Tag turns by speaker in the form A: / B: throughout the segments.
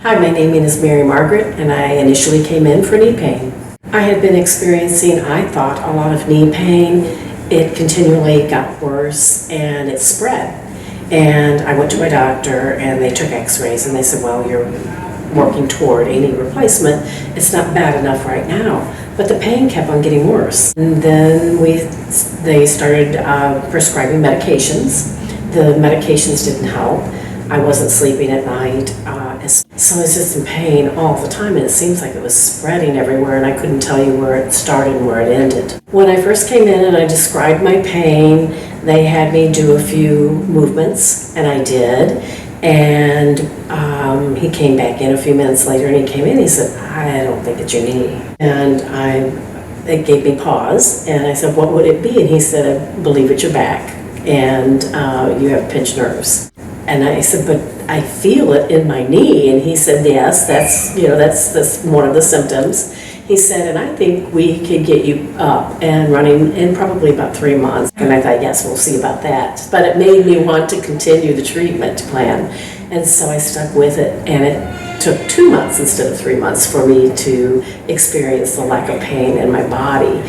A: Hi, my name is Mary Margaret, and I initially came in for knee pain. I had been experiencing, I thought, a lot of knee pain. It continually got worse and it spread. And I went to my doctor and they took x-rays and they said, well, you're working toward a knee replacement. It's not bad enough right now. But the pain kept on getting worse. And then they started prescribing medications. The medications didn't help. I wasn't sleeping at night. So I was just in pain all the time, and it seems like it was spreading everywhere, and I couldn't tell you where it started and where it ended. When I first came in and I described my pain, they had me do a few movements, and I did. And he came back in a few minutes later, and he came in and he said, I don't think it's your knee. And it gave me pause, and I said, what would it be? And he said, I believe it's your back, and you have pinched nerves. And I said, but I feel it in my knee. And he said, yes, that's one of the symptoms. He said, and I think we could get you up and running in probably about 3 months. And I thought, yes, we'll see about that. But it made me want to continue the treatment plan. And so I stuck with it. And it took 2 months instead of 3 months for me to experience the lack of pain in my body.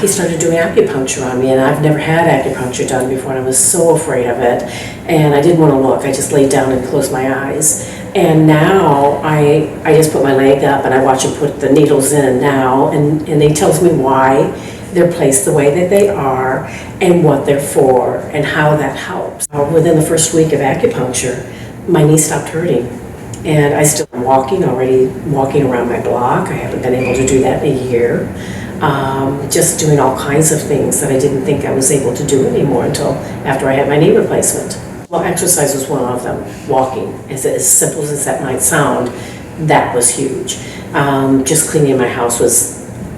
A: He started doing acupuncture on me, and I've never had acupuncture done before, and I was so afraid of it. And I didn't want to look. I just laid down and closed my eyes. And now I just put my leg up and I watch him put the needles in now, and he tells me why they're placed the way that they are and what they're for and how that helps. Within the first week of acupuncture, my knee stopped hurting. And I still am walking around my block. I haven't been able to do that in a year. Just doing all kinds of things that I didn't think I was able to do anymore until after I had my knee replacement. Well, exercise was one of them. Walking, as simple as that might sound, that was huge. Just cleaning my house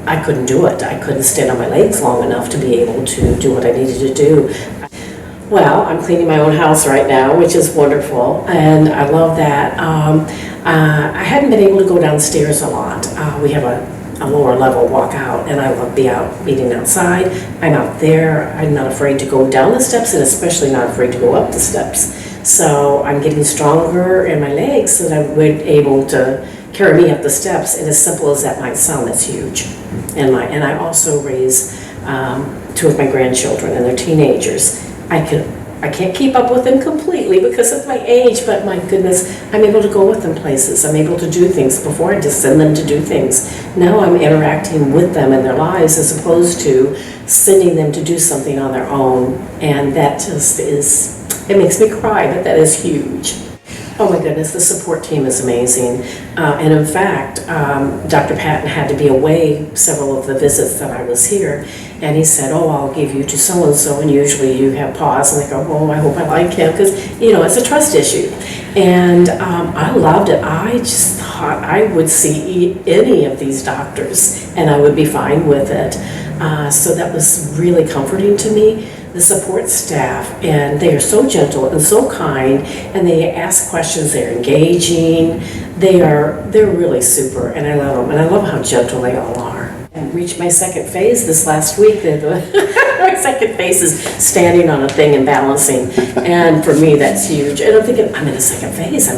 A: I couldn't do it. I couldn't stand on my legs long enough to be able to do what I needed to do. Well, I'm cleaning my own house right now, which is wonderful, and I love that. I hadn't been able to go downstairs a lot. We have a lower level walkout, and I love being outside. I'm out there. I'm not afraid to go down the steps, and especially not afraid to go up the steps. So I'm getting stronger in my legs so that I'm able to carry me up the steps, and as simple as that might sound, that's huge. And I also raise 2 of my grandchildren, and they're teenagers. I can't keep up with them completely because of my age, but my goodness, I'm able to go with them places. I'm able to do things. Before I just send them to do things. Now I'm interacting with them in their lives as opposed to sending them to do something on their own. And that just it makes me cry, but that is huge. Oh my goodness, the support team is amazing. And in fact, Dr. Patton had to be away several of the visits that I was here. And he said, oh, I'll give you to so-and-so, and usually you have pause, and they go, oh, I hope I like him, because, it's a trust issue. And I loved it. I just thought I would see any of these doctors, and I would be fine with it. So that was really comforting to me. The support staff, and they are so gentle and so kind, and they ask questions, they're engaging, they're really super, and I love them, and I love how gentle they all are. I reached my second phase this last week. My second phase is standing on a thing and balancing, and for me that's huge. And I'm thinking, I'm in the second phase,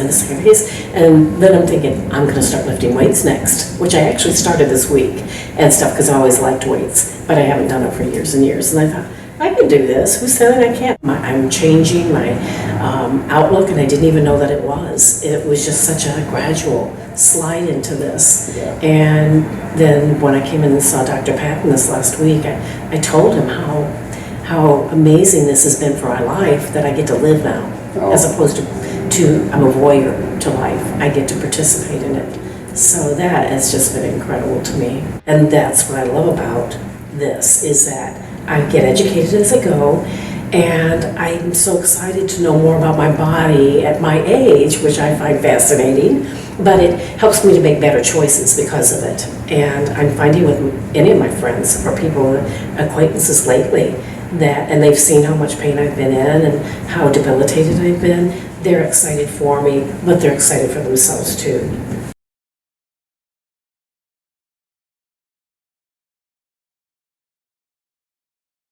A: and then I'm thinking, I'm going to start lifting weights next, which I actually started this week and stuff because I always liked weights, but I haven't done it for years and years, and I thought, I can do this. Who said I can't? I'm changing my outlook, and I didn't even know that it was. It was just such a gradual slide into this. Yeah. And then when I came in and saw Dr. Patton this last week, I told him how amazing this has been for my life, that I get to live now, as opposed to I'm a voyeur to life. I get to participate in it. So that has just been incredible to me. And that's what I love about this, is that I get educated as I go, and I'm so excited to know more about my body at my age, which I find fascinating, but it helps me to make better choices because of it. And I'm finding with any of my friends or people, acquaintances lately, and they've seen how much pain I've been in and how debilitated I've been, they're excited for me, but they're excited for themselves too.